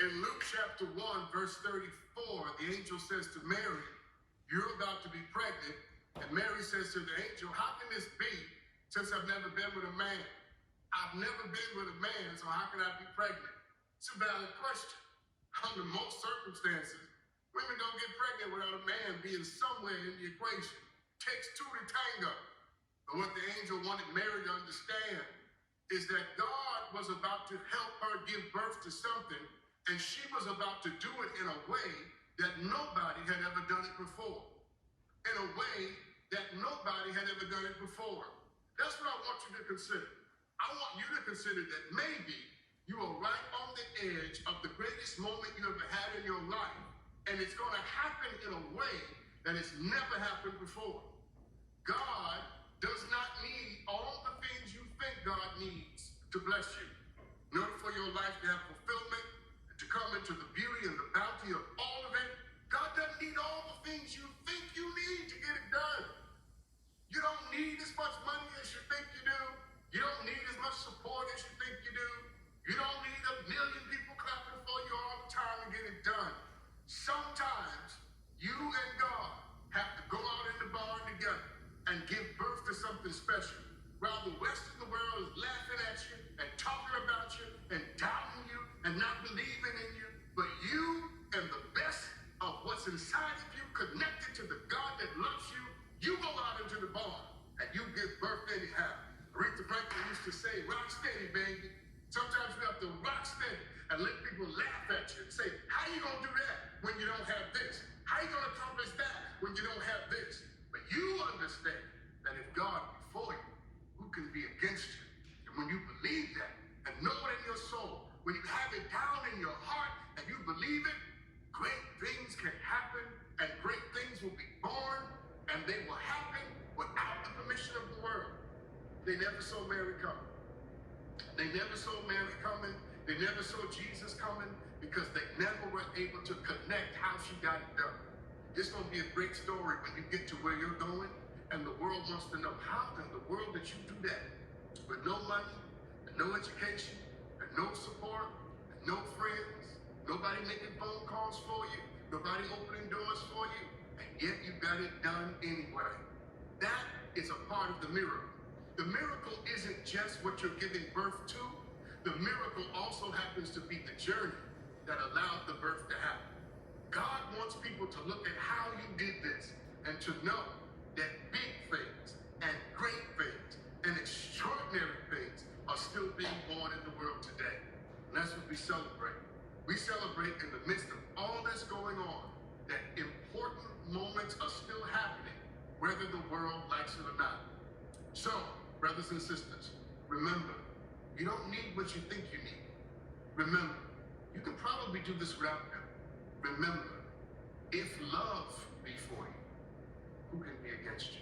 In Luke chapter 1, verse 34, the angel says to Mary, "You're about to be pregnant." And Mary says to the angel, "How can this be since I've never been with a man? I've never been with a man, so how can I be pregnant?" It's a valid question. Under most circumstances, women don't get pregnant without a man being somewhere in the equation. It takes two to tango. But what the angel wanted Mary to understand is that God was about to help her give birth to something, and she was about to do it in a way that nobody had ever done it before. In a way that nobody had ever done it before. That's what I want you to consider. I want you to consider that maybe you are right on the edge of the greatest moment you ever had in your life, and it's going to happen in a way that has never happened before. God does not need all the things you think God needs to bless you. In order for your life to have fulfillment and to come into the beauty and the bounty of all of it, God doesn't need all the things you think you need to get it done. You don't need as much money as you think you do. You don't need as much support as you think you do. You don't need 1 million people clapping for you all the time to get it done. Sometimes you and God have to go out in the barn together and give birth to something special. While the rest of the world is laughing at you and talking about you and doubting you and not believing in you, but you and the best of what's inside of you connected to the God that loves you, you go out into the barn and you give birth anyhow. Aretha Franklin used to say, "Rock steady, baby." Sometimes you have to rock steady and let people laugh at you and say, "How you gonna do that when you don't have this? How you gonna accomplish that when you don't have this?" But you understand that if God be for you, who can be against you? And when you believe that and know it in your soul, when you have it down in your heart and you believe it, great things can happen and great things will be born, and they will happen without the permission of the world. They never saw Mary coming. They never saw Mary coming. They never saw Jesus coming because they never were able to connect how she got it done. It's going to be a great story when you get to where you're going, and the world wants to know, how in the world did you do that? With no money, and no education, and no support, and no friends, nobody making phone calls for you, nobody opening doors for you, and yet you got it done anyway. That is a part of the miracle. The miracle isn't just what you're giving birth to. The miracle also happens to be the journey that allowed the birth to happen. God wants people to look at how you did this and to know that big things and great things and extraordinary things are still being born in the world today. And that's what we celebrate. We celebrate in the midst of all that's going on, that important moments are still happening, whether the world likes it or not. So, brothers and sisters, remember, you don't need what you think you need. Remember, you can probably do this without them. Remember, if love be for you, who can be against you?